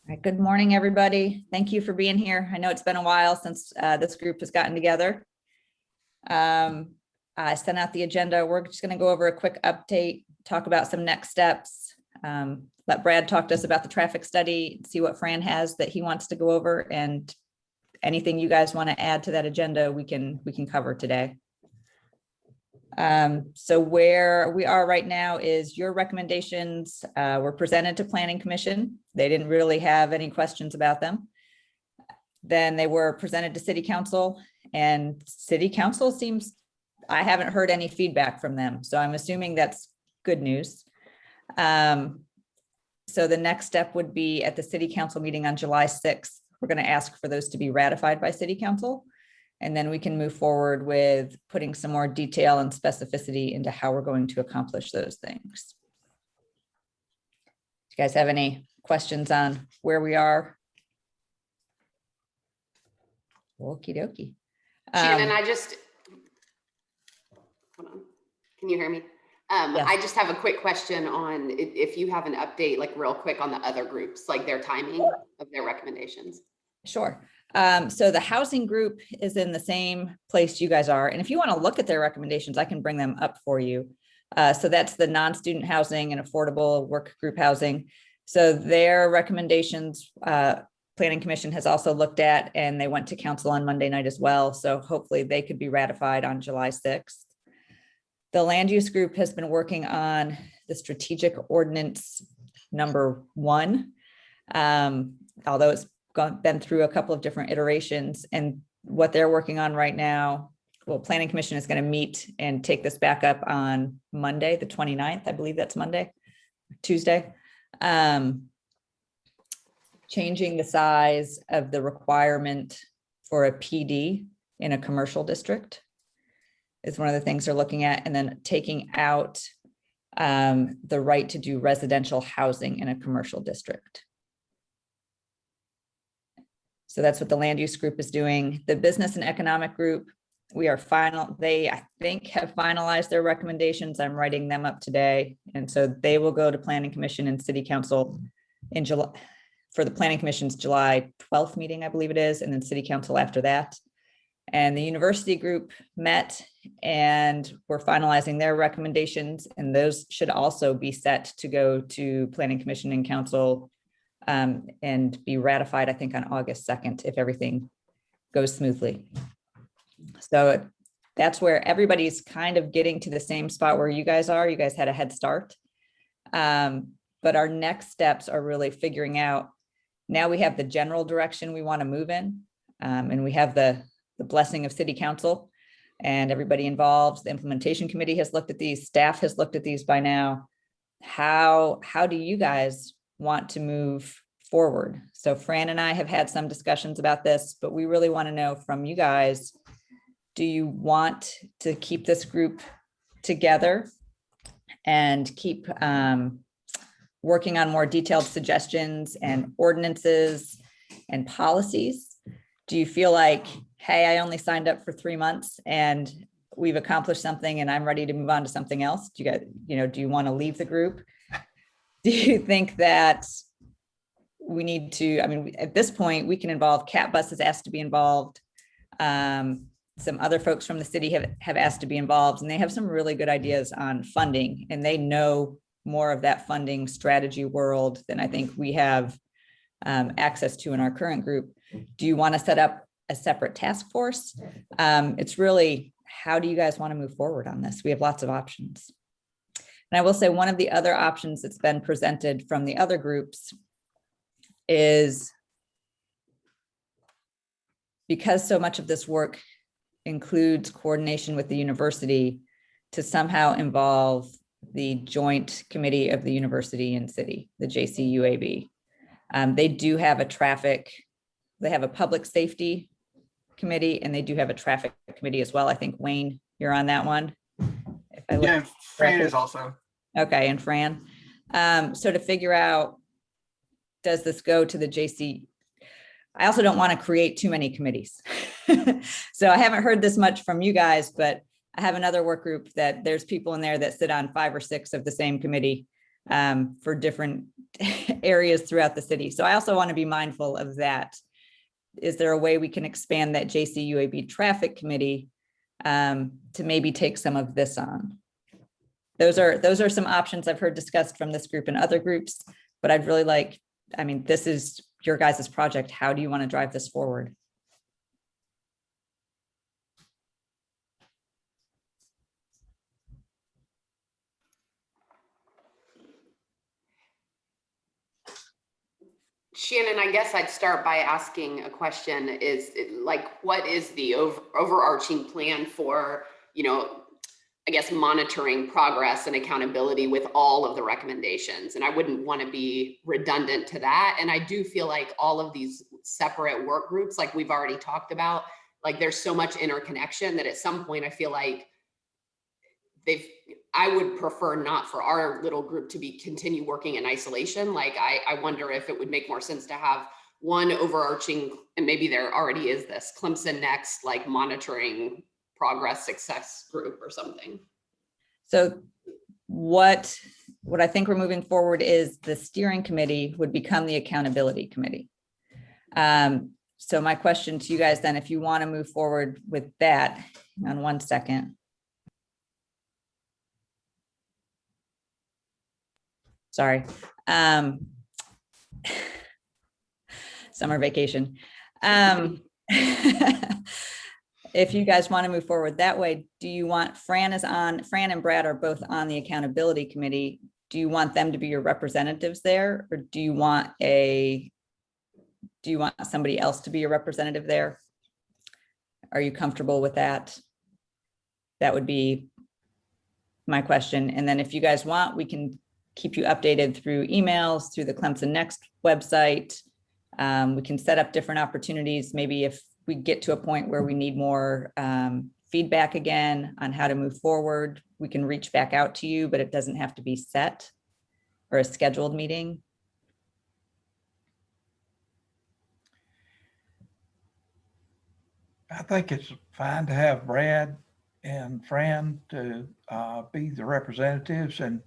All right, good morning, everybody. Thank you for being here. I know it's been a while since this group has gotten together. I sent out the agenda. We're just going to go over a quick update, talk about some next steps, let Brad talk to us about the traffic study, see what Fran has that he wants to go over, and anything you guys want to add to that agenda, we can cover today. So where we are right now is your recommendations were presented to Planning Commission. They didn't really have any questions about them. Then they were presented to City Council, and City Council seems, I haven't heard any feedback from them. So I'm assuming that's good news. So the next step would be at the City Council meeting on July 6th. We're going to ask for those to be ratified by City Council. And then we can move forward with putting some more detail and specificity into how we're going to accomplish those things. Do you guys have any questions on where we are? Okie dokie. Shannon, hold on. Can you hear me? Yes. I just have a quick question on if you have an update, like real quick on the other groups, like their timing of their recommendations. Sure. So the housing group is in the same place you guys are. And if you want to look at their recommendations, I can bring them up for you. So that's the non-student housing and affordable work group housing. So their recommendations, Planning Commission has also looked at, and they went to council on Monday night as well. So hopefully they could be ratified on July 6th. The land use group has been working on the strategic ordinance number 1, although it's been through a couple of different iterations, and what they're working on right now, well, Planning Commission is going to meet and take this back up on Monday, the 29th. I believe that's Tuesday. Changing the size of the requirement for a PD in a commercial district is one of the things they're looking at, and then taking out the right to do residential housing in a commercial district. So that's what the land use group is doing. The business and economic group, they, I think, have finalized their recommendations. I'm writing them up today. And so they will go to Planning Commission and City Council in July, for the Planning Commission's July 12th meeting, I believe it is, and then City Council after that. And the university group met and we're finalizing their recommendations, and those should also be set to go to Planning Commission and Council and be ratified, I think, on August 2nd, if everything goes smoothly. So that's where everybody's kind of getting to the same spot where you guys are. You guys had a head start. But our next steps are really figuring out, now we have the general direction we want to move in, and we have the blessing of City Council and everybody involved. The implementation committee has looked at these, staff has looked at these by now. How do you guys want to move forward? So Fran and I have had some discussions about this, but we really want to know from you guys, do you want to keep this group together and keep working on more detailed suggestions and ordinances and policies? Do you feel like, hey, I only signed up for 3 months and we've accomplished something and I'm ready to move on to something else? Do you want to leave the group? Do you think that we need to, I mean, at this point, we can involve Cat Bus has asked to be involved. Some other folks from the city have asked to be involved, and they have some really good ideas on funding, and they know more of that funding strategy world than I think we have access to in our current group. Do you want to set up a separate task force? It's really, how do you guys want to move forward on this? We have lots of options. And I will say one of the other options that's been presented from the other groups is, because so much of this work includes coordination with the university, to somehow involve the joint committee of the university and city, the JCUAB. They do have they have a public safety committee, and they do have a traffic committee as well. I think, Wayne, you're on that one. Yeah, Fran is also. Okay, and Fran. So to figure out, does this go to the JC? I also don't want to create too many committees. So I haven't heard this much from you guys, but I have another work group that there's people in there that sit on 5 or 6 of the same committee. for different areas throughout the city. So I also want to be mindful of that. Is there a way we can expand that JCUAB traffic committee to maybe take some of this on? Those are some options I've heard discussed from this group and other groups, but I'd really like, I mean, this is your guys' project. How do you want to drive this forward? Shannon, I guess I'd start by asking a question what is the overarching plan for, I guess, monitoring progress and accountability with all of the recommendations? And I wouldn't want to be redundant to that. And I do feel like all of these separate work groups, like we've already talked about, like there's so much interconnection that at some point I feel like I would prefer not for our little group to continue working in isolation. Like I wonder if it would make more sense to have one overarching, and maybe there already is this ClemsonNext, like monitoring progress success group or something. So what I think we're moving forward is the steering committee would become the accountability committee. So my question to you guys then, if you want to move forward with that, hang on one second. Sorry. Summer vacation. If you guys want to move forward that way, do you want Fran and Brad are both on the accountability committee. Do you want them to be your representatives there, or do you want somebody else to be your representative there? Are you comfortable with that? That would be my question. And then if you guys want, we can keep you updated through emails, through the ClemsonNext website. We can set up different opportunities. Maybe if we get to a point where we need more feedback again on how to move forward, we can reach back out to you, but it doesn't have to be set or a scheduled meeting. I think it's fine to have Brad and Fran to be the representatives and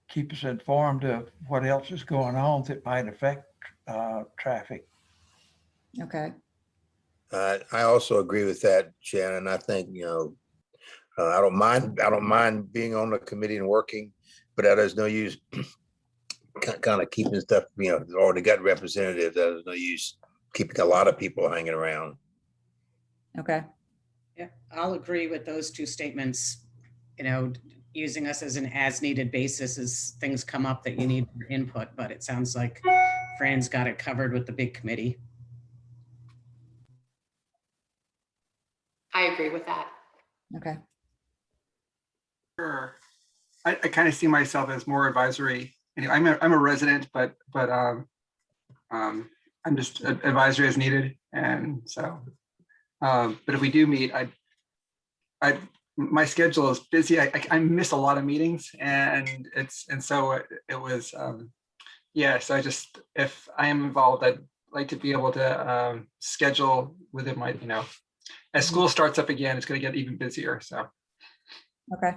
keep us informed of what else is going on that might affect traffic. Okay. I also agree with that, Shannon. I think, I don't mind being on the committee and working, but that is no use kind of keeping stuff, already got representatives. That is no use keeping a lot of people hanging around. Okay. Yeah, I'll agree with those two statements. Using us as an as-needed basis as things come up that you need input, but it sounds like Fran's got it covered with the big committee. I agree with that. Okay. Sure. I kind of see myself as more advisory. I'm a resident, but I'm just advisory as needed. And so, but if we do meet, my schedule is busy. I miss a lot of meetings, and so it was, so if I am involved, I'd like to be able to schedule within my, as school starts up again, it's going to get even busier. So. Okay.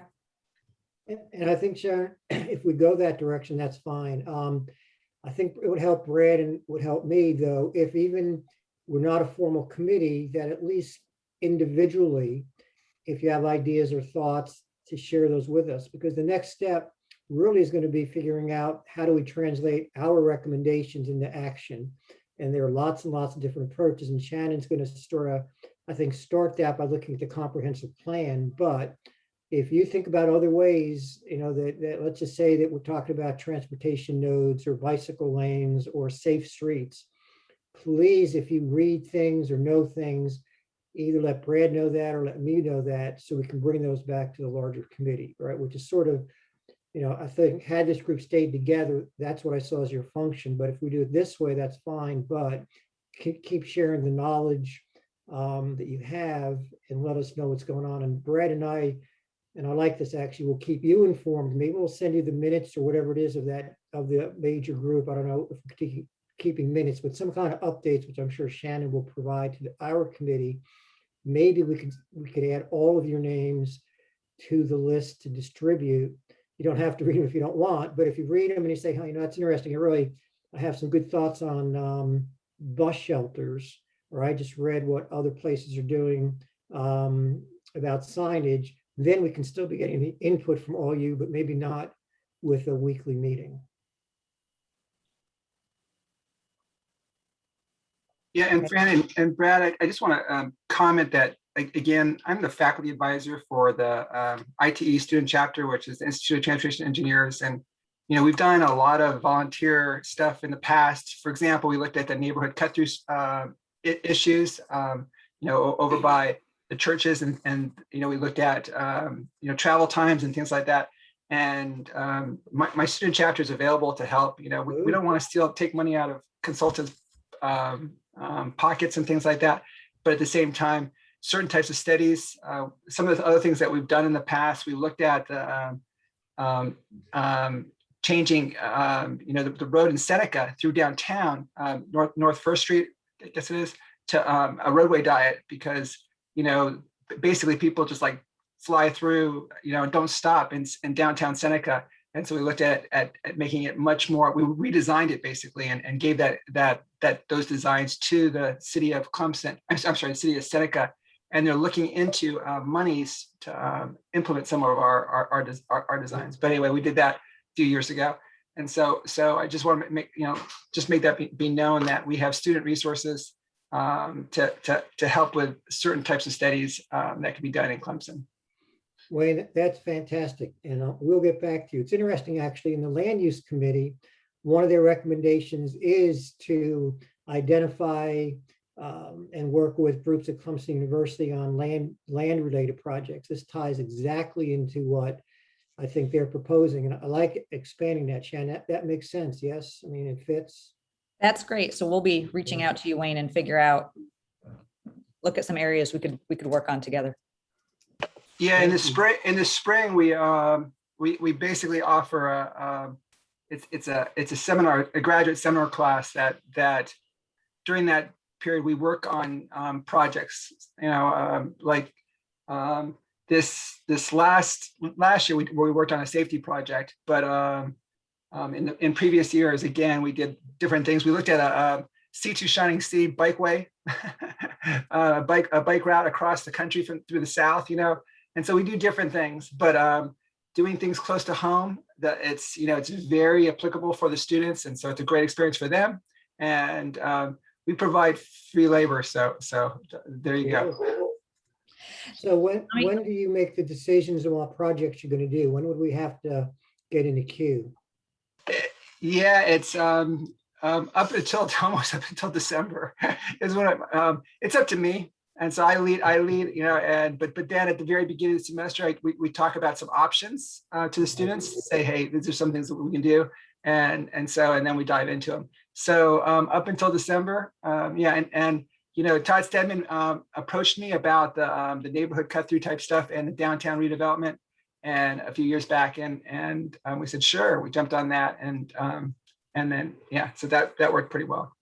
And I think, Sharon, if we go that direction, that's fine. I think it would help Brad and would help me, though, if even we're not a formal committee, that at least individually, if you have ideas or thoughts, to share those with us, because the next step really is going to be figuring out how do we translate our recommendations into action. And there are lots and lots of different approaches, and Shannon's going to start that by looking at the comprehensive plan. But if you think about other ways, that let's just say that we're talking about transportation nodes or bicycle lanes or safe streets, please, if you read things or know things, either let Brad know that or let me know that, so we can bring those back to the larger committee, right? Which is sort of, I think had this group stayed together, that's what I saw as your function. But if we do it this way, that's fine. But keep sharing the knowledge that you have and let us know what's going on. And Brad and I like this actually, we'll keep you informed. Maybe we'll send you the minutes or whatever it is of the major group. I don't know if we're keeping minutes, but some kind of updates, which I'm sure Shannon will provide to our committee. Maybe we could add all of your names to the list to distribute, You don't have to read them if you don't want, but if you read them and you say, oh, that's interesting. I have some good thoughts on bus shelters, or I just read what other places are doing about signage, then we can still be getting the input from all you, but maybe not with a weekly meeting. Yeah, and Fran and Brad, I just want to comment that, again, I'm the faculty advisor for the ITE student chapter, which is the Institute of Transportation Engineers. And, we've done a lot of volunteer stuff in the past. For example, we looked at the neighborhood cut-through issues, over by the churches, and we looked at, travel times and things like that. And my student chapter is available to help. We don't want to take money out of consultants' pockets and things like that. But at the same time, certain types of studies, some of the other things that we've done in the past, we looked at changing, the road in Seneca through downtown, North First Street, I guess it is, to a roadway diet, because, basically people just like fly through, don't stop in downtown Seneca. And so we looked at making it much more, we redesigned it basically and gave those designs to the city of Clemson, I'm sorry, the city of Seneca. And they're looking into monies to implement some of our designs. But anyway, we did that a few years ago. And so I just want to make that be known that we have student resources to help with certain types of studies that can be done in Clemson. Wayne, that's fantastic. And we'll get back to you. It's interesting, actually, in the land use committee, one of their recommendations is to identify and work with groups at Clemson University on land related projects. This ties exactly into what I think they're proposing. And I like expanding that, Shan. That makes sense. Yes. I mean, it fits. That's great. So we'll be reaching out to you, Wayne, and look at some areas we could work on together. Yeah, in the spring, we basically offer it's a seminar, a graduate seminar class that during that period we work on projects. This last year we worked on a safety project, but in previous years, again, we did different things. We looked at a C2 Shining Sea bikeway, a bike route across the country through the South, And so we do different things, but doing things close to home, that it's very applicable for the students. And so it's a great experience for them. And we provide free labor. So there you go. So when do you make the decisions on what projects you're going to do? When would we have to get in the queue? Yeah, it's almost up until December is when it's up to me. And so I lead, but then at the very beginning of the semester, we talk about some options to the students, say, hey, these are some things that we can do. And then we dive into them. So up until December, Todd Stedman approached me about the neighborhood cut through type stuff and the downtown redevelopment and a few years back. And we said, sure, we jumped on that. And then, so that worked pretty well.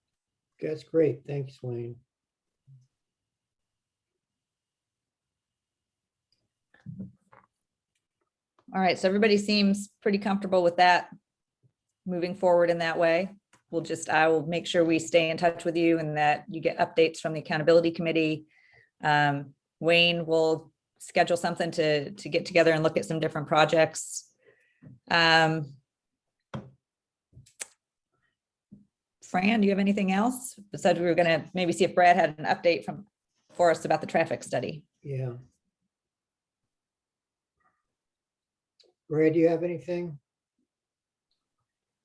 That's great. Thanks, Wayne. All right, so everybody seems pretty comfortable with that, moving forward in that way. I will make sure we stay in touch with you and that you get updates from the accountability committee. Wayne will schedule something to get together and look at some different projects. Fran, do you have anything else? Besides, we were gonna maybe see if Brad had an update for us about the traffic study. Yeah. Brad, do you have anything?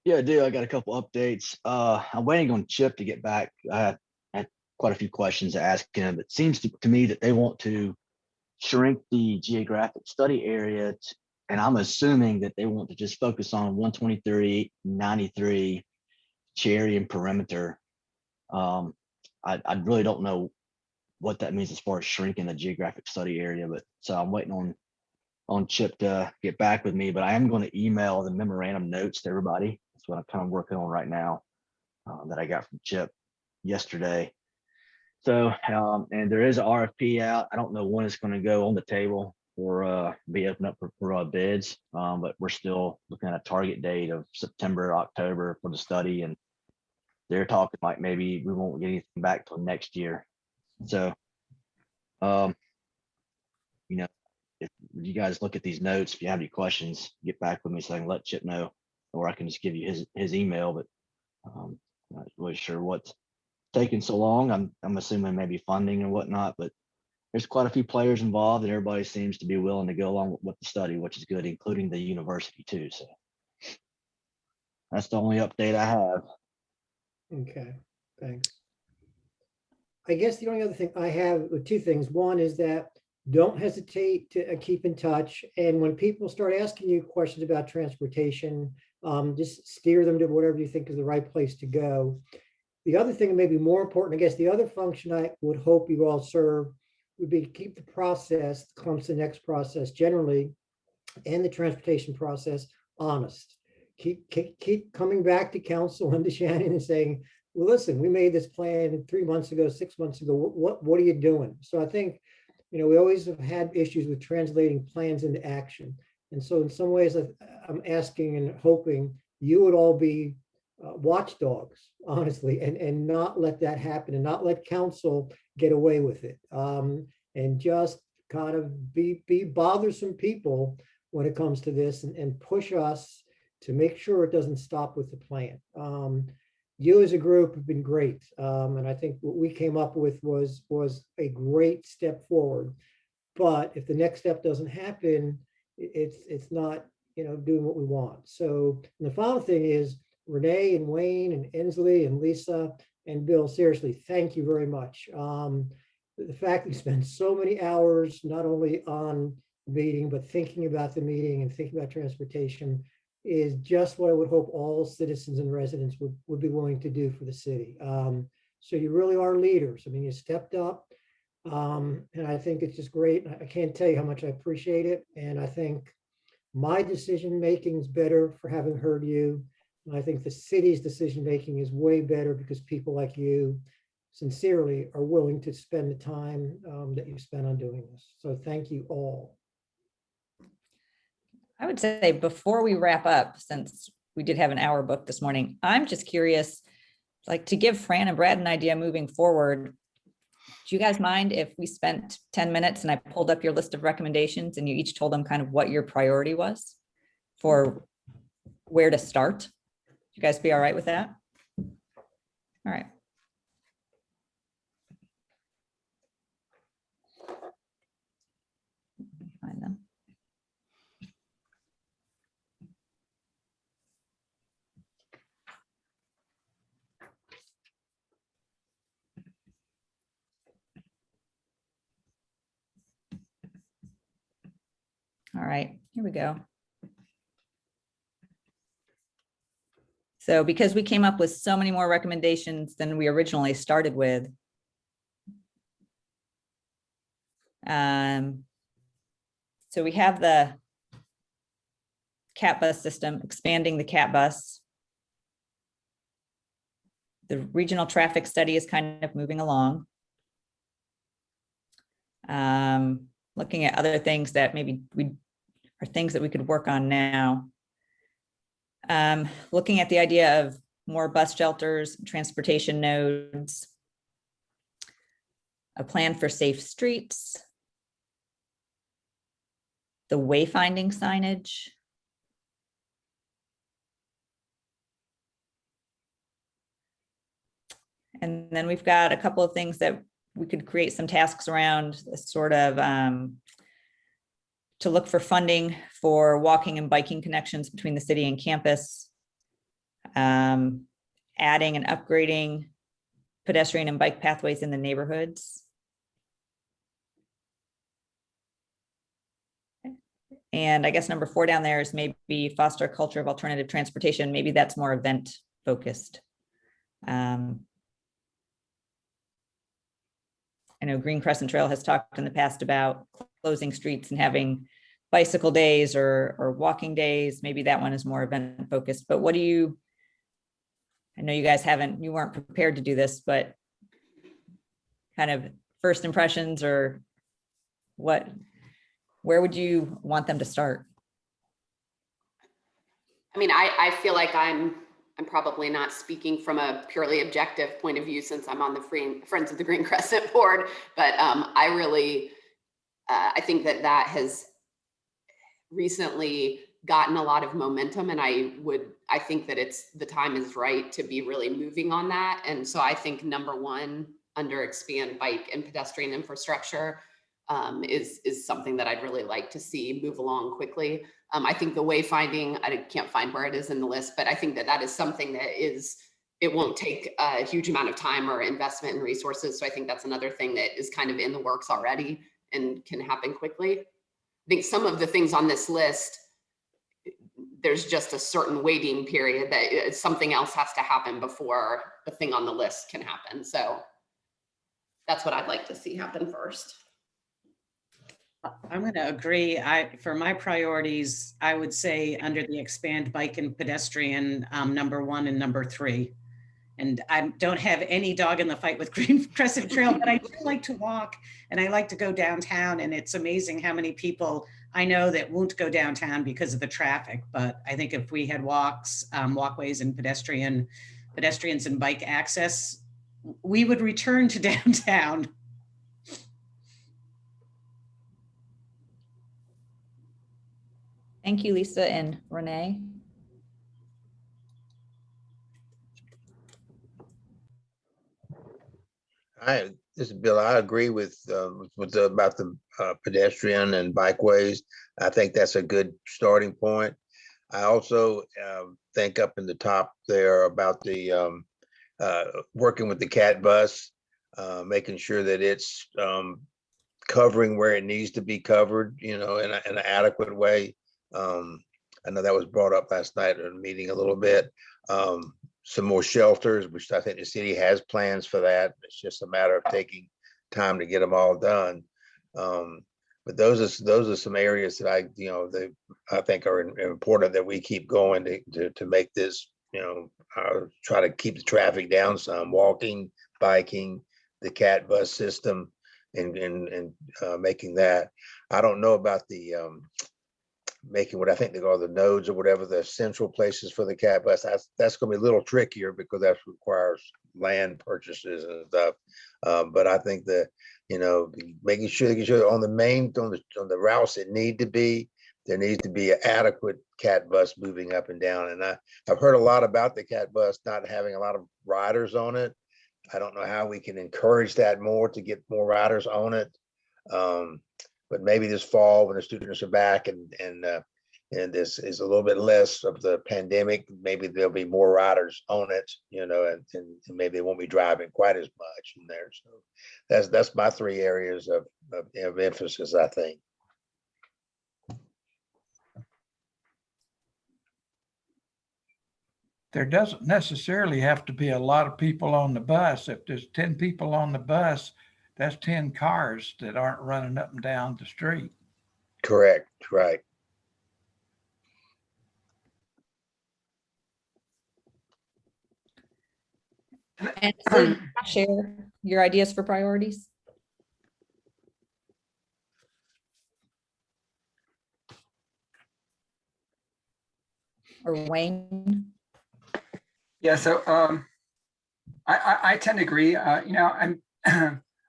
Yeah, I do. I got a couple updates. I'm waiting on Chip to get back. I had quite a few questions to ask him. It seems to me that they want to shrink the geographic study area, and I'm assuming that they want to just focus on 123, 93, Cherry, and Perimeter. I really don't know what that means as far as shrinking the geographic study area, but so I'm waiting on Chip to get back with me, but I am going to email the memorandum notes to everybody. That's what I'm kind of working on right now that I got from Chip yesterday. So, and there is an RFP out. I don't know when it's going to go on the table. be open up for bids. But we're still looking at a target date of September, October for the study, and they're talking like maybe we won't get anything back till next year. So, you know, if you guys look at these notes, if you have any questions, get back with me so I can let Chip know, or I can just give you his email. But not really sure what's taking so long. I'm assuming maybe funding and whatnot, but there's quite a few players involved, and everybody seems to be willing to go along with the study, which is good, including the university too. So that's the only update I have. Okay, thanks. I guess the only other thing I have, two things. One is that don't hesitate to keep in touch. And when people start asking you questions about transportation, just steer them to whatever you think is the right place to go. The other thing, maybe more important, I guess the other function I would hope you all serve would be to keep the process, the ClemsonNext process generally, and the transportation process honest. Keep coming back to council and to Shannon and saying, well, listen, we made this plan 3 months ago, 6 months ago. What are you doing? So I think, we always have had issues with translating plans into action. And so in some ways, I'm asking and hoping you would all be watchdogs, honestly, and not let that happen and not let council get away with it. And just kind of be bothersome people when it comes to this, and push us to make sure it doesn't stop with the plan. You as a group have been great. And I think what we came up with was a great step forward. But if the next step doesn't happen, it's not, doing what we want. So the final thing is Renee and Wayne and Ensley and Lisa and Bill, seriously, thank you very much. The fact that you spend so many hours, not only on the meeting, but thinking about the meeting and thinking about transportation is just what I would hope all citizens and residents would be willing to do for the city. So you really are leaders. I mean, you stepped up, and I think it's just great. I can't tell you how much I appreciate it. And I think my decision-making is better for having heard you. And I think the city's decision-making is way better because people like you sincerely are willing to spend the time that you spent on doing this. So thank you all. I would say before we wrap up, since we did have an hour book this morning, I'm just curious, like to give Fran and Brad an idea moving forward. Do you guys mind if we spent 10 minutes and I pulled up your list of recommendations and you each told them kind of what your priority was for where to start? You guys be all right with that? All right. Find them. All right, here we go. So because we came up with so many more recommendations than we originally started with, so we have the CAT bus system, expanding the CAT bus. The regional traffic study is kind of moving along. Looking at other things that maybe are things that we could work on now. Looking at the idea of more bus shelters, transportation nodes, a plan for safe streets, the wayfinding signage, and then we've got a couple of things that we could create some tasks around, sort of to look for funding for walking and biking connections between the city and campus, adding and upgrading pedestrian and bike pathways in the neighborhoods. And I guess number 4 down there is maybe foster a culture of alternative transportation. Maybe that's more event focused. I know Green Crescent Trail has talked in the past about closing streets and having bicycle days or walking days. Maybe that one is more event focused, but what do you, I know you guys you weren't prepared to do this, but kind of first impressions or what Where would you want them to start? I mean, I feel like I'm probably not speaking from a purely objective point of view since I'm on the Friends of the Green Crescent board, but I really, I think that has recently gotten a lot of momentum, and I think that the time is right to be really moving on that. And so I think number one under expand bike and pedestrian infrastructure is something that I'd really like to see move along quickly. I think the wayfinding, I can't find where it is in the list, but I think that is something that it won't take a huge amount of time or investment and resources. So I think that's another thing that is kind of in the works already and can happen quickly. I think some of the things on this list, there's just a certain waiting period that something else has to happen before the thing on the list can happen. So that's what I'd like to see happen first. I'm going to agree. For my priorities, I would say under the expand bike and pedestrian, number 1 and number 3. And I don't have any dog in the fight with Green Crescent Trail, but I do like to walk and I like to go downtown. And it's amazing how many people I know that won't go downtown because of the traffic. But I think if we had walkways and pedestrians and bike access, we would return to downtown. Thank you, Lisa and Renee. This is Bill. I agree with about the pedestrian and bikeways. I think that's a good starting point. I also think up in the top there about the working with the CAT bus, making sure that it's covering where it needs to be covered, in an adequate way. I know that was brought up last night in a meeting a little bit. Some more shelters, which I think the city has plans for that. It's just a matter of taking time to get them all done. But those are some areas that I think are important that we keep going to make this, try to keep the traffic down some, walking, biking, the CAT bus system, and making that. I don't know about the making what I think they call the nodes or whatever, the central places for the CAT bus. That's going to be a little trickier because that requires land purchases and stuff. But I think that, making sure on the routes that need to be, there needs to be an adequate CAT bus moving up and down. And I've heard a lot about the CAT bus not having a lot of riders on it. I don't know how we can encourage that more to get more riders on it. But maybe this fall when the students are back and this is a little bit less of the pandemic, maybe there'll be more riders on it, and maybe they won't be driving quite as much in there. So that's my 3 areas of emphasis, I think. There doesn't necessarily have to be a lot of people on the bus. If there's 10 people on the bus, that's 10 cars that aren't running up and down the street. Correct. Right. And so share your ideas for priorities. Or Wayne? Yeah, so I tend to agree. I'm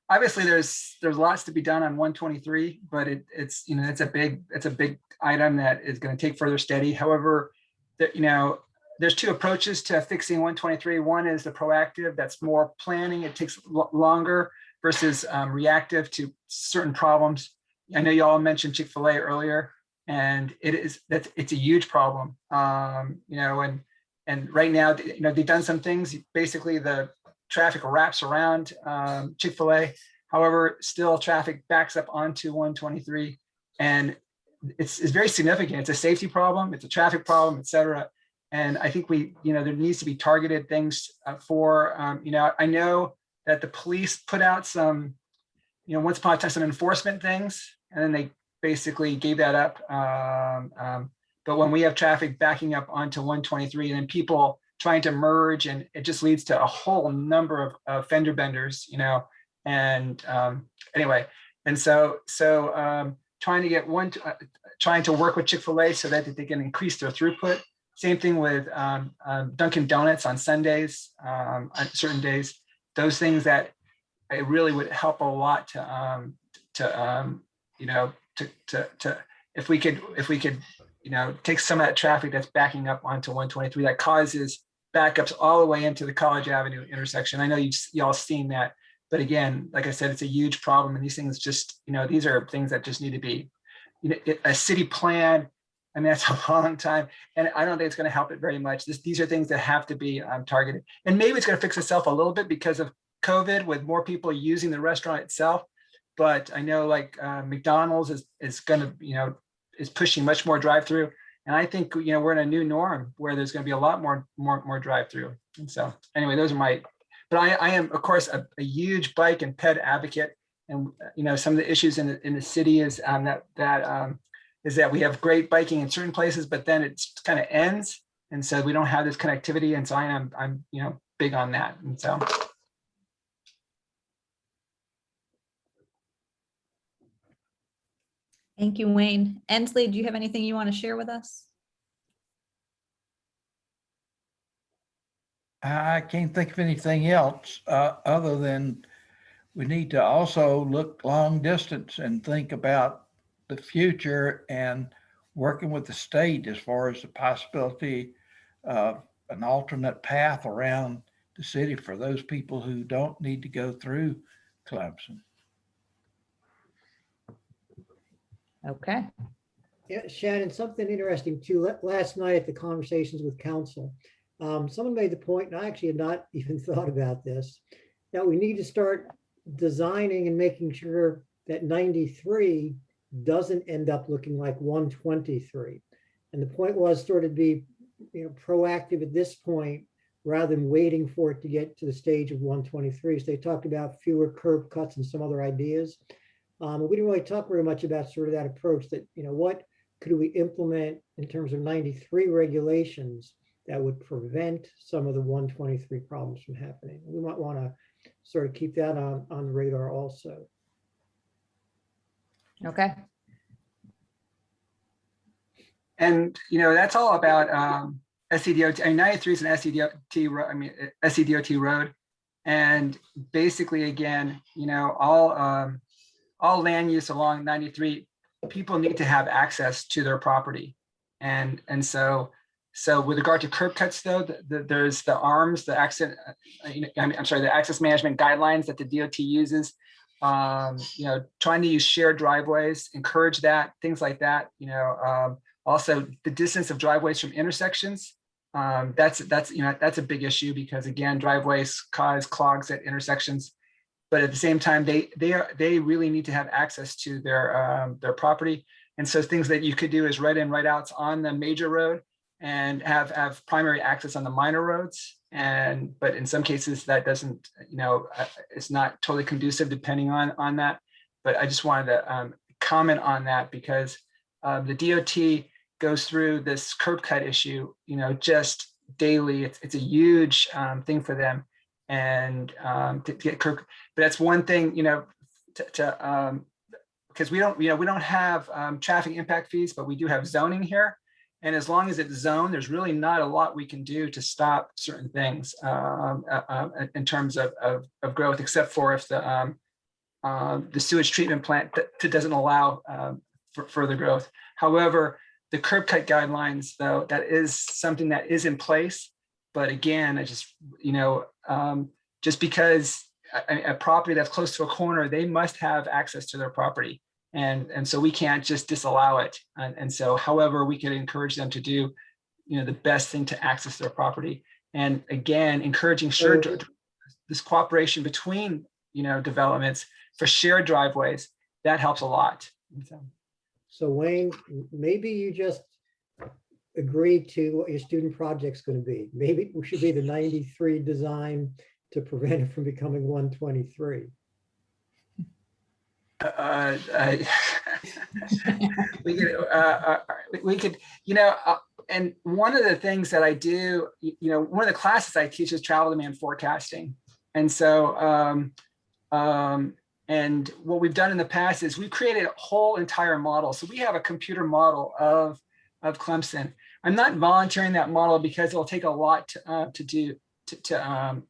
obviously there's lots to be done on 123, but it's a big item that is going to take further study. However, there's 2 approaches to fixing 123. One is the proactive, that's more planning. It takes longer versus reactive to certain problems. I know you all mentioned Chick-fil-A earlier, and it's a huge problem. And right now, they've done some things. Basically, the traffic wraps around Chick-fil-A. However, still traffic backs up onto 123, and it's very significant. It's a safety problem, it's a traffic problem, et cetera. And I think there needs to be targeted things for, I know that the police put out some, once upon a time, some enforcement things, and then they basically gave that up. But when we have traffic backing up onto 123 and then people trying to merge, and it just leads to a whole number of fender benders, and anyway. And so trying to get trying to work with Chick-fil-A so that they can increase their throughput. Same thing with Dunkin' Donuts on Sundays, on certain days. Those things that it really would help a lot to if we could take some of that traffic that's backing up onto 123 that causes backups all the way into the College Avenue intersection. I know y'all seen that, but again, like I said, it's a huge problem, and these things just these are things that just need to be a city plan. I mean, that's a long time, and I don't think it's going to help it very much. These are things that have to be targeted, and maybe it's going to fix itself a little bit because of COVID, with more people using the restaurant itself. But I know like McDonald's is going to is pushing much more drive-through, and I think we're in a new norm where there's going to be a lot more drive-through. And so anyway, those are my. But I am of course a huge bike and ped advocate, and some of the issues in the city is is that we have great biking in certain places, but then it kind of ends, and so we don't have this connectivity. And so I'm big on that, and so. Thank you, Wayne. Ensley, do you have anything you want to share with us? I can't think of anything else other than we need to also look long distance and think about the future and working with the state as far as the possibility of an alternate path around the city for those people who don't need to go through Clemson. Okay. Yeah, Shannon, something interesting too. Last night at the conversations with council, someone made the point, and I actually had not even thought about this, that we need to start designing and making sure that 93 doesn't end up looking like 123. And the point was sort of be proactive at this point rather than waiting for it to get to the stage of 123. So they talked about fewer curb cuts and some other ideas. We didn't really talk very much about sort of that approach that, what could we implement in terms of 93 regulations that would prevent some of the 123 problems from happening. We might want to sort of keep that on the radar also. Okay. And, that's all about SCDOT. I mean, 93 is an SCDOT road. And basically, again, all land use along 93, people need to have access to their property. And so with regard to curb cuts, though, there's the ARMS, the access management guidelines that the DOT uses. Trying to use shared driveways, encourage that, things like that. Also the distance of driveways from intersections. That's a big issue because again, driveways cause clogs at intersections. But at the same time, they really need to have access to their property. And so things that you could do is right in, right outs on the major road and have primary access on the minor roads. But in some cases that doesn't, it's not totally conducive depending on that. But I just wanted to comment on that because the DOT goes through this curb cut issue, just daily. It's a huge thing for them. And to get curb, but that's one thing, because we don't have traffic impact fees, but we do have zoning here. And as long as it's zoned, there's really not a lot we can do to stop certain things in terms of growth, except for if the sewage treatment plant doesn't allow for further growth. However, the curb cut guidelines, though, that is something that is in place. But again, I just, just because a property that's close to a corner, they must have access to their property. And so we can't just disallow it. And so, however, we could encourage them to do, the best thing to access their property. And again, encouraging this cooperation between, developments for shared driveways, that helps a lot. So Wayne, maybe you just agree to what your student project's going to be. Maybe it should be the 93 design to prevent it from becoming 123. We could, and one of the things that I do, one of the classes I teach is travel demand forecasting. And so And what we've done in the past is we've created a whole entire model. So we have a computer model of Clemson. I'm not volunteering that model because it'll take a lot to do to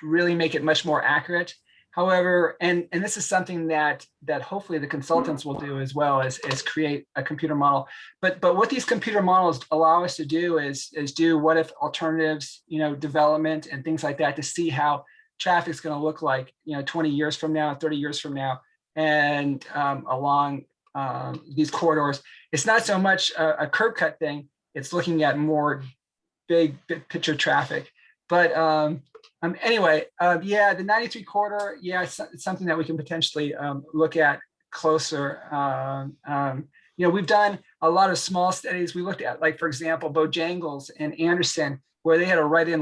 really make it much more accurate. However, and this is something that hopefully the consultants will do as well as create a computer model. But what these computer models allow us to do is do what if alternatives, development and things like that to see how traffic's going to look like, 20 years from now, 30 years from now, and along these corridors. It's not so much a curb cut thing. It's looking at more big picture traffic. But anyway, yeah, the 93 corridor, yeah, it's something that we can potentially look at closer. We've done a lot of small studies. We looked at, like, for example, Bojangles and Anderson, where they had a write-in,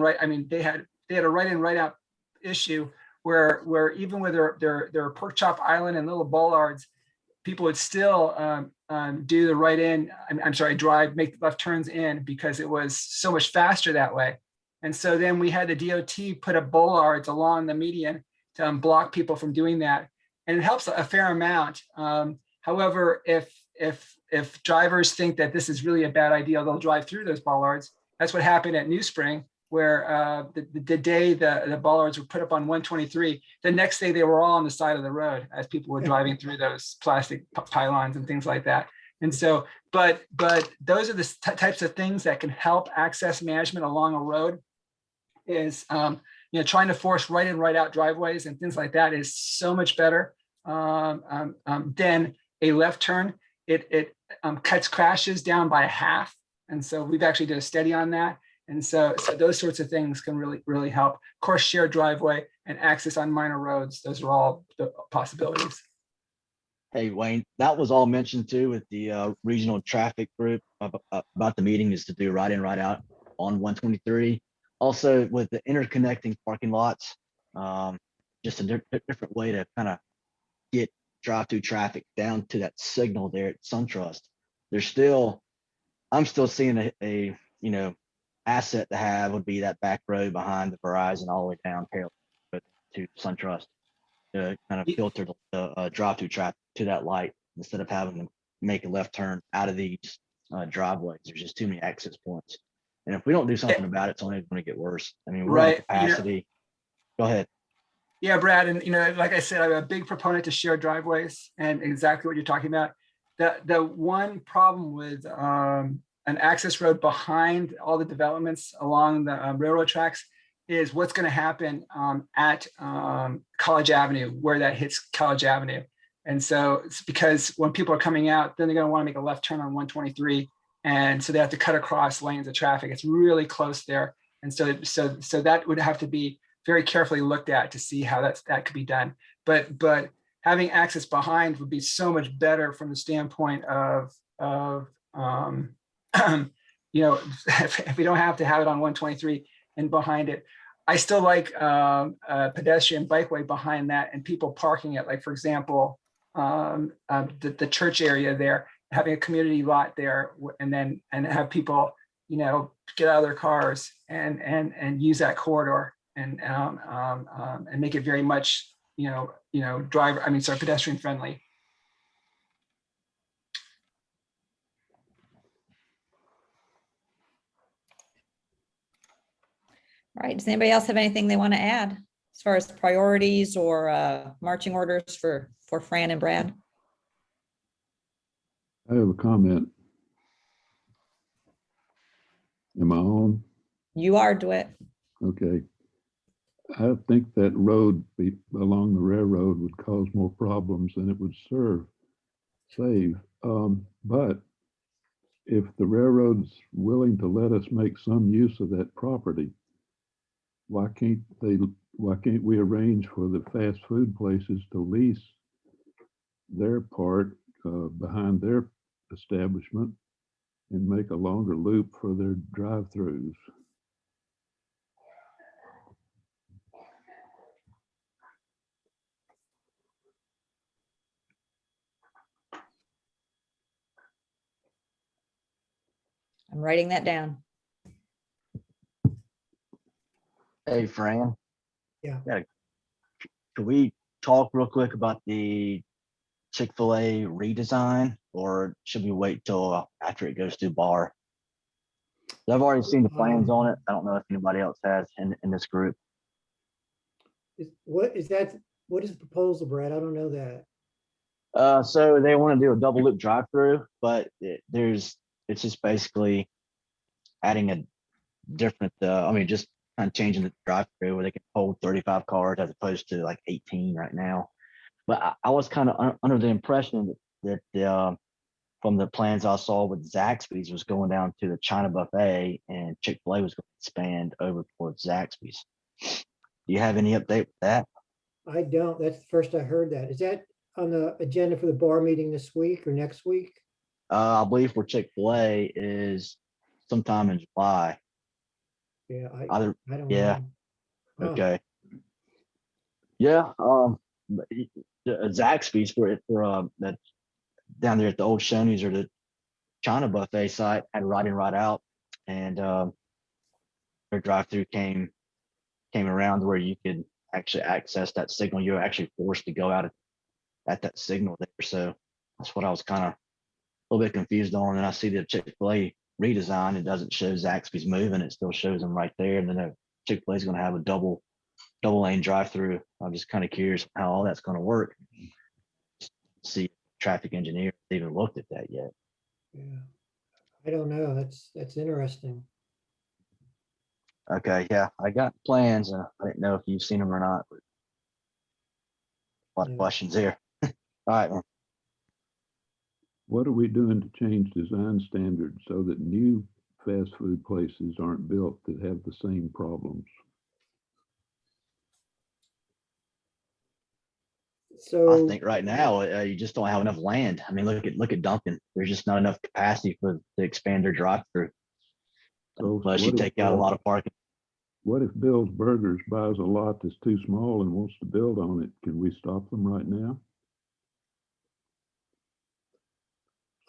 they had a write-in, write-out issue where even with their pork chop island and little bollards, people would still do the right-in, drive, make left turns in because it was so much faster that way. And so then we had the DOT put up bollards along the median to block people from doing that. And it helps a fair amount. However, if drivers think that this is really a bad idea, they'll drive through those bollards. That's what happened at New Spring, where the day the bollards were put up on 123, the next day they were all on the side of the road as people were driving through those plastic pylons and things like that. And so, but those are the types of things that can help access management along a road. Is trying to force right in, right out driveways and things like that is so much better than a left turn. It cuts crashes down by half, and so we've actually did a study on that. And so those sorts of things can really help. Of course, shared driveway and access on minor roads; those are all the possibilities. Hey, Wayne, that was all mentioned too with the regional traffic group about the meeting is to do right in, right out on 123. Also with the interconnecting parking lots, just a different way to kind of get drive-through traffic down to that signal there at SunTrust. I'm still seeing a asset to have would be that back road behind the Verizon all the way down to SunTrust to kind of filter the drive-through traffic to that light instead of having to make a left turn out of these driveways. There's just too many access points. And if we don't do something about it, it's only going to get worse. I mean, we're at capacity. Go ahead. Yeah, Brad, and like I said, I'm a big proponent to shared driveways and exactly what you're talking about. The one problem with an access road behind all the developments along the railroad tracks is what's going to happen at College Avenue, where that hits College Avenue. And so it's because when people are coming out, then they're going to want to make a left turn on 123. And so they have to cut across lanes of traffic. It's really close there. And so that would have to be very carefully looked at to see how that could be done. But having access behind would be so much better from the standpoint of if we don't have to have it on 123 and behind it. I still like a pedestrian bikeway behind that and people parking it, like, for example, the church area there, having a community lot there, and have people, get out of their cars and use that corridor and make it very much, pedestrian friendly. All right, does anybody else have anything they want to add as far as priorities or marching orders for Fran and Brad? I have a comment. Am I on? You are, DeWitt. Okay. I think that road along the railroad would cause more problems than it would save. But if the railroad's willing to let us make some use of that property, why can't we arrange for the fast food places to lease their part behind their establishment and make a longer loop for their drive-throughs? I'm writing that down. Hey, Fran. Yeah. Could we talk real quick about the Chick-fil-A redesign, or should we wait till after it goes through bar? I've already seen the plans on it. I don't know if anybody else has in this group. What is that? What is the proposal, Brad? I don't know that. So they want to do a double loop drive-through, but it's just basically adding a different, I mean, just kind of changing the drive-through where they can hold 35 cars as opposed to like 18 right now. But I was kind of under the impression that from the plans I saw with Zaxby's was going down to the China buffet, and Chick-fil-A was going to expand over towards Zaxby's. Do you have any update with that? I don't. That's the first I heard that. Is that on the agenda for the bar meeting this week or next week? I believe for Chick-fil-A is sometime in July. Yeah, I don't Yeah. know. Huh. Okay. Yeah. Zaxby's for that down there at the old Shoney's or the China buffet site had right in, right out, and their drive-through came around where you could actually access that signal. You're actually forced to go out at that signal there. So that's what I was kind of a little bit confused on. And I see the Chick-fil-A redesign. It doesn't show Zaxby's moving. It still shows them right there. And then Chick-fil-A is going to have a double lane drive-through. I'm just kind of curious how all that's going to work. See, traffic engineer even looked at that yet. Yeah, I don't know. That's interesting. Okay, yeah, I got plans. I didn't know if you've seen them or not. But a lot of Yeah. questions here. All right, man. What are we doing to change design standards so that new fast food places aren't built that have the same problems? So I think right now you just don't have enough land. I mean, look at Dunkin'. There's just not enough capacity to expand their drive-through. So Unless you what if, take out a lot of parking. What if Bill's Burgers buys a lot that's too small and wants to build on it? Can we stop them right now?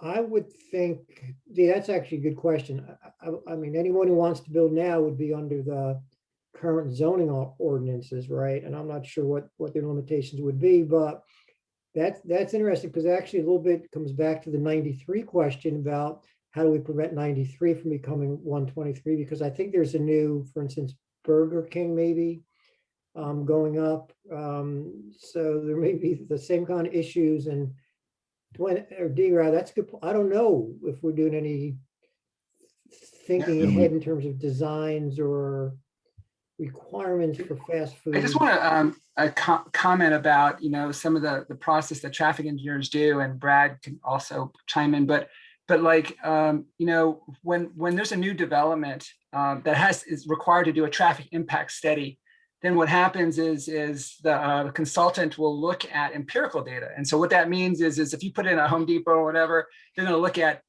I would think, that's actually a good question. I mean, anyone who wants to build now would be under the current zoning ordinances, right? And I'm not sure what their limitations would be, but that's interesting because actually a little bit comes back to the 93 question about how do we prevent 93 from becoming 123? Because I think there's a new, for instance, Burger King maybe going up. So there may be the same kind of issues. And or D-Rod, that's good. I don't know if we're doing any thinking Yeah. ahead in terms of designs or requirements for fast food. I just want to comment about, some of the process that traffic engineers do, and Brad can also chime in, but like, when there's a new development that is required to do a traffic impact study, then what happens is the consultant will look at empirical data. And so what that means is if you put in a Home Depot or whatever, they're going to look at,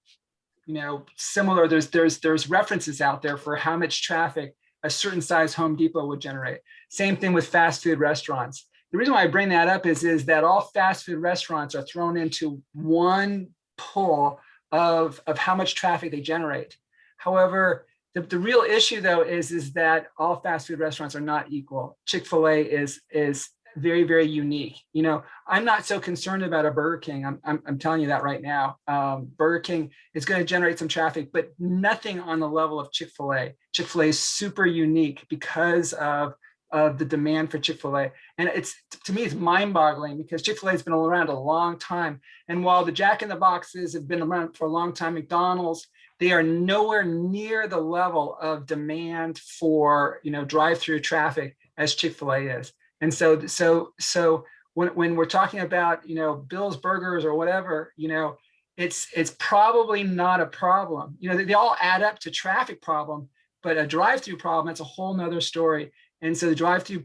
similar, there's references out there for how much traffic a certain size Home Depot would generate. Same thing with fast food restaurants. The reason why I bring that up is that all fast food restaurants are thrown into one pool of how much traffic they generate. However, the real issue though is that all fast food restaurants are not equal. Chick-fil-A is very, very unique. I'm not so concerned about a Burger King. I'm telling you that right now. Burger King is going to generate some traffic, but nothing on the level of Chick-fil-A. Chick-fil-A is super unique because of the demand for Chick-fil-A. And to me, it's mind-boggling because Chick-fil-A has been around a long time. And while the Jack in the Boxes have been around for a long time, McDonald's, they are nowhere near the level of demand for, drive-through traffic as Chick-fil-A is. And so when we're talking about, Bill's Burgers or whatever, it's probably not a problem. They all add up to traffic problem, but a drive-through problem, that's a whole nother story. And so the drive-through,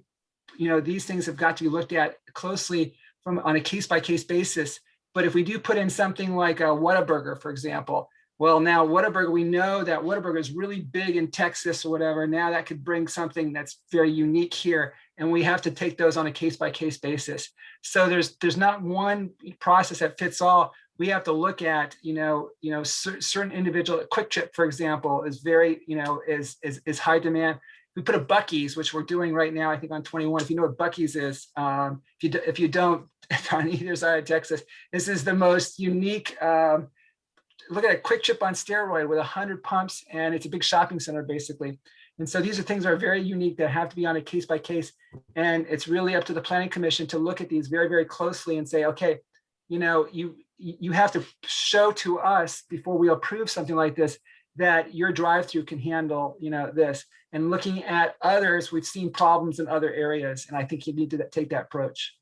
these things have got to be looked at closely on a case-by-case basis. But if we do put in something like a Whataburger, for example, well, now Whataburger, we know that Whataburger is really big in Texas or whatever. Now that could bring something that's very unique here. And we have to take those on a case-by-case basis. So there's not one process that fits all. We have to look at, certain individual. Quick Trip, for example, is very, is high demand. we put a Buc-ee's, which we're doing right now, I think on 21. If you know what Buc-ee's is, if you don't, on either side of Texas, this is the most unique, look at a Quick Trip on steroid with 100 pumps, and it's a big shopping center basically. And so these are things that are very unique that have to be on a case by case. And it's really up to the planning commission to look at these very, very closely and say, okay, you know, you have to show to us before we approve something like this, that your drive-through can handle, you know, this. And looking at others, we've seen problems in other areas. And I think you need to take that approach.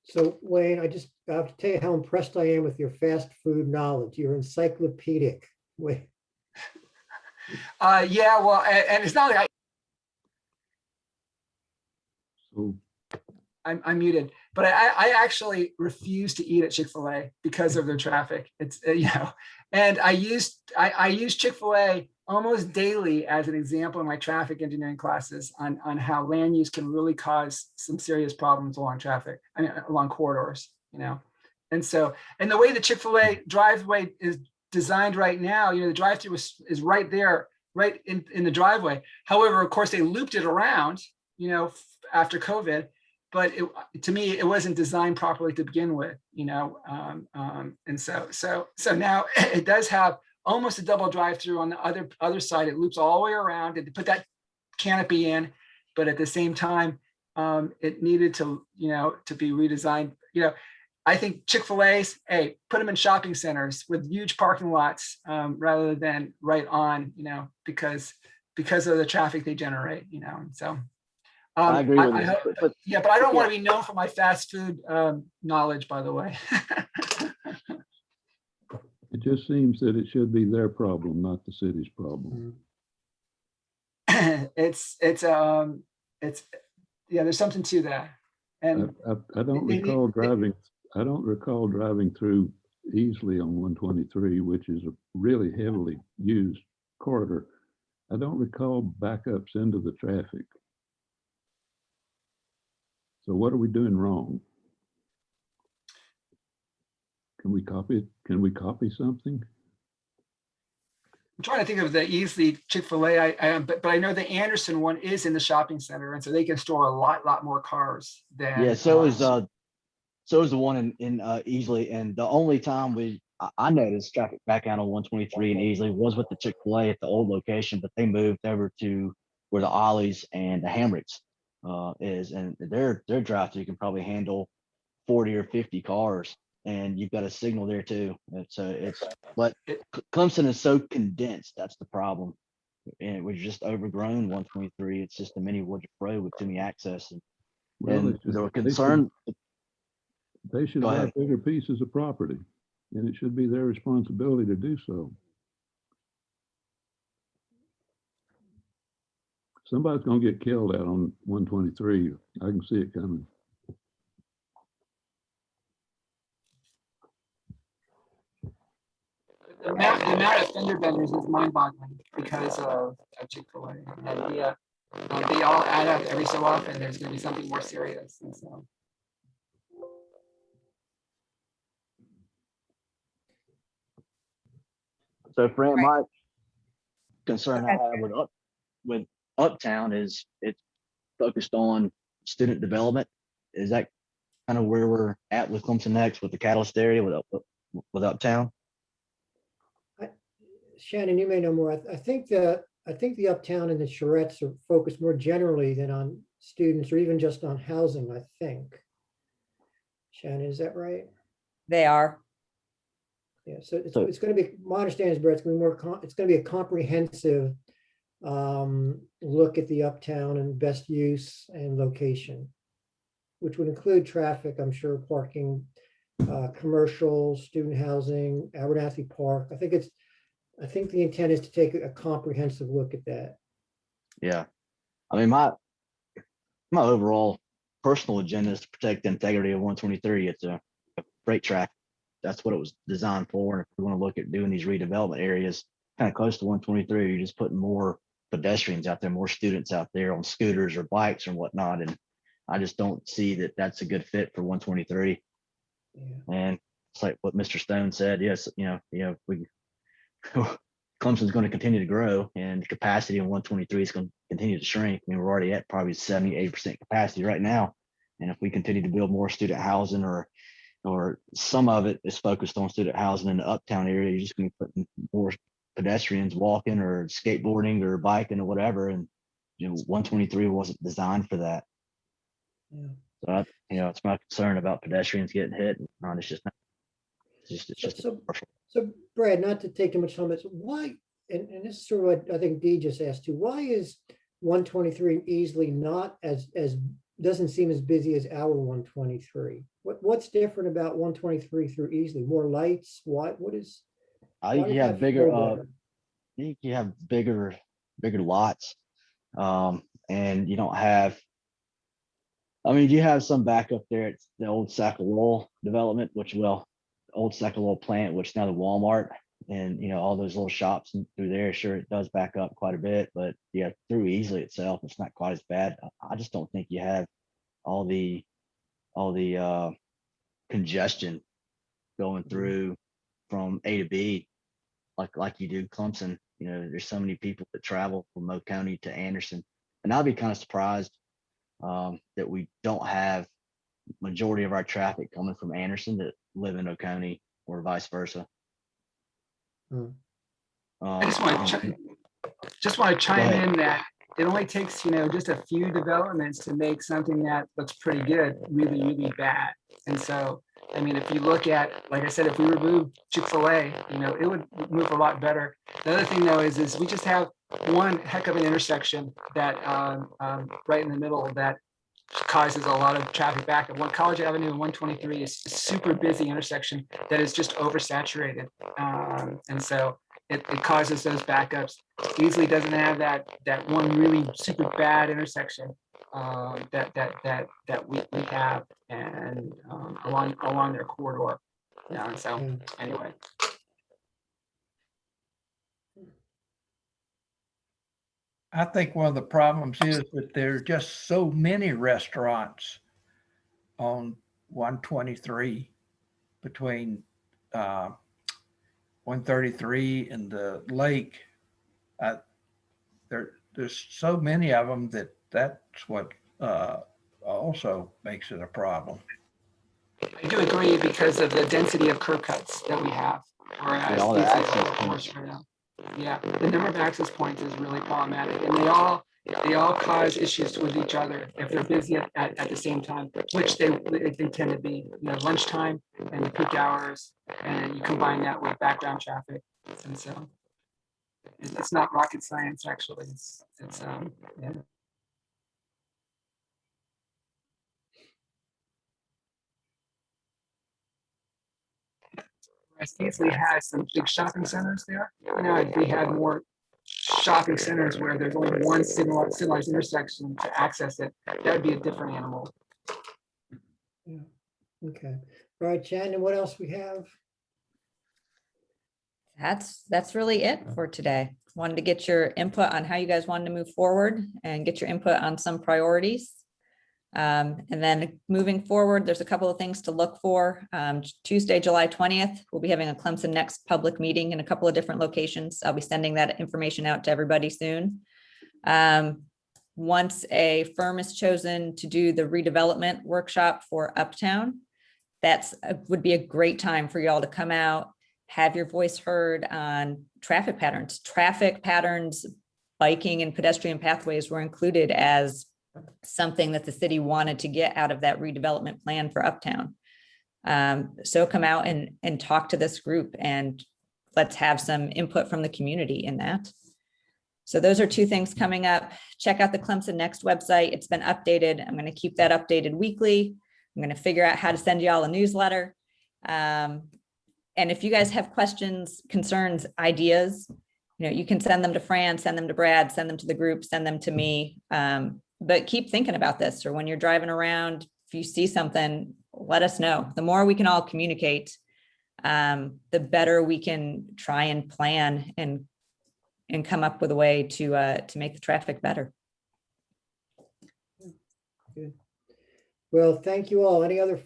So Wayne, I have to tell you how impressed I am with your fast food knowledge. You're encyclopedic. Wait. Yeah, well, and it's not like So I'm muted, but I actually refuse to eat at Chick-fil-A because of their traffic. It's, you know, and I use Chick-fil-A almost daily as an example in my traffic engineering classes on how land use can really cause some serious problems along traffic, I mean, along corridors, you know. And so, and the way the Chick-fil-A driveway is designed right now, you know, the drive-through is right there, right in the driveway. However, of course, they looped it around, you know, after COVID, but to me, it wasn't designed properly to begin with, you know. And so now it does have almost a double drive-through on the other side. It loops all the way around and to put that canopy in, but at the same time, it needed to, you know, to be redesigned. You know, I think Chick-fil-A's, hey, put them in shopping centers with huge parking lots rather than right on, you know, because of the traffic they generate, you know. And so I agree with you. but I don't want to be known for my fast food knowledge, by the way. it just seems that it should be their problem, not the city's problem. It's yeah, there's something to that. And I don't recall driving through easily on 123, which is a really heavily used corridor. I don't recall backups into the traffic. So what are we doing wrong? Can we copy something? I'm trying to think of the Easley Chick-fil-A, but I know the Anderson one is in the shopping center, and so they can store a lot more cars than. Yeah, so is the one in Easley, and the only time I noticed traffic back out on 123 in Easley was with the Chick-fil-A at the old location, but they moved over to where the Ollie's and the Hamricks is, and their drive-through can probably handle 40 or 50 cars, and you've got a signal there too. But Clemson is so condensed. That's the problem, and it was just overgrown 123. It's just a mini Woodruff Road with too many access, and they were concerned. They should buy bigger pieces of property, and it should be their responsibility to do so. Somebody's going to get killed out on 123. I can see it coming. The amount of fender benders is mind-boggling because of Chick-fil-A. And yeah, they all add up every so often. There's going to be something more serious. And so. So, Fran, my concern I have with Uptown is it's focused on student development. Is that kind of where we're at with ClemsonNext with the Catalyst area with Uptown? Shannon, you may know more. I think the Uptown and the charrettes are focused more generally than on students or even just on housing, I think. Shannon, is that right? They are. Yeah, so it's going to be, my understanding is, Brett, it's going to be a comprehensive look at the Uptown and best use and location, which would include traffic, I'm sure, parking, commercial, student housing, Abernathy Park. I think the intent is to take a comprehensive look at that. Yeah, I mean, my overall personal agenda is to protect the integrity of 123. It's a freight track. That's what it was designed for. And if we want to look at doing these redevelopment areas kind of close to 123, you're just putting more pedestrians out there, more students out there on scooters or bikes and whatnot. And I just don't see that that's a good fit for 123. Yeah. And it's like what Mr. Stone said. Yes, we Clemson's going to continue to grow, and the capacity in 123 is going to continue to shrink. I mean, we're already at probably 70-80% capacity right now. And if we continue to build more student housing, or some of it is focused on student housing in the uptown area, you're just going to put more pedestrians walking or skateboarding or biking or whatever. And, 123 wasn't designed for that. Yeah. So, it's my concern about pedestrians getting hit. It's just not, it's just So, so Brad, not to take too much time, but why, and this is sort of what I think Dee just asked too, why is 123 easily not as doesn't seem as busy as our 123? What's different about 123 through Easley? More lights? What is? I think you have bigger, bigger lots. And you don't have, you have some backup there. It's the old Sackaloil development, old Sackaloil plant, which now the Walmart, and all those little shops through there. Sure, it does back up quite a bit, but yeah, through Easley itself, it's not quite as bad. I just don't think you have all the congestion going through from A to B like you do Clemson. There's so many people that travel from Mo County to Anderson, and I'll be kind of surprised that we don't have majority of our traffic coming from Anderson that live in Oconee or vice versa. I just want to chime in that it only takes, just a few developments to make something that looks pretty good really, really bad. And so, if you look at, like I said, if we remove Chick-fil-A, it would move a lot better. The other thing though is we just have one heck of an intersection that right in the middle that causes a lot of traffic backup. One College Avenue and 123 is a super busy intersection that is just oversaturated. And so it causes those backups. Easily doesn't have that one really super bad intersection that we have, and along their corridor. And so anyway. I think one of the problems is that there are just so many restaurants on 123 between 133 and the lake. There's so many of them that's what also makes it a problem. I do agree because of the density of curb cuts that we have. Whereas all the access points. Yeah, the number of access points is really problematic, and they all cause issues with each other if they're busy at the same time, which they tend to be. Lunchtime and the peak hours, and you combine that with background traffic, and so it's not rocket science actually. It's yeah. Easley has some big shopping centers there. If we had more shopping centers where there's only one signalized intersection to access it, that would be a different animal. Yeah. Okay. All right, Shannon, what else we have? That's really it for today. Wanted to get your input on how you guys wanted to move forward and get your input on some priorities. And then moving forward, there's a couple of things to look for. Tuesday, July 20th, we'll be having a ClemsonNext public meeting in a couple of different locations. I'll be sending that information out to everybody soon. Once a firm is chosen to do the redevelopment workshop for Uptown, would be a great time for y'all to come out, have your voice heard on traffic patterns, biking and pedestrian pathways were included as something that the city wanted to get out of that redevelopment plan for Uptown. So come out and talk to this group, and let's have some input from the community in that. So those are two things coming up. Check out the ClemsonNext website. It's been updated. I'm going to keep that updated weekly. I'm going to figure out how to send y'all a newsletter. And if you guys have questions, concerns, ideas, you can send them to Fran, send them to Brad, send them to the group, send them to me. But keep thinking about this, or when you're driving around, if you see something, let us know. The more we can all communicate, the better we can try and plan and come up with a way to make the traffic better. Good. Well, thank you all. Any other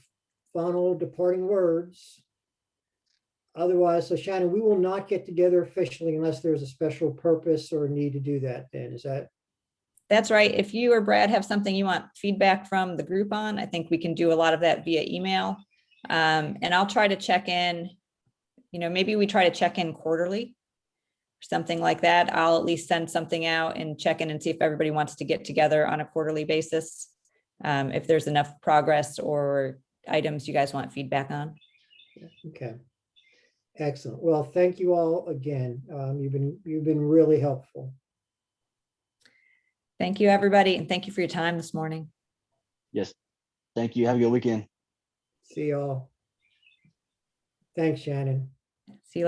final departing words? Otherwise, so Shannon, we will not get together officially unless there's a special purpose or need to do that then, is that? That's right. If you or Brad have something you want feedback from the group on, I think we can do a lot of that via email. And I'll try to check in, maybe we try to check in quarterly, something like that. I'll at least send something out and check in and see if everybody wants to get together on a quarterly basis. If there's enough progress or items you guys want feedback on. Okay. Excellent. Well, thank you all again. You've been really helpful. Thank you, everybody. And thank you for your time this morning. Yes. Thank you. Have a good weekend. See y'all. Thanks, Shannon. See you later.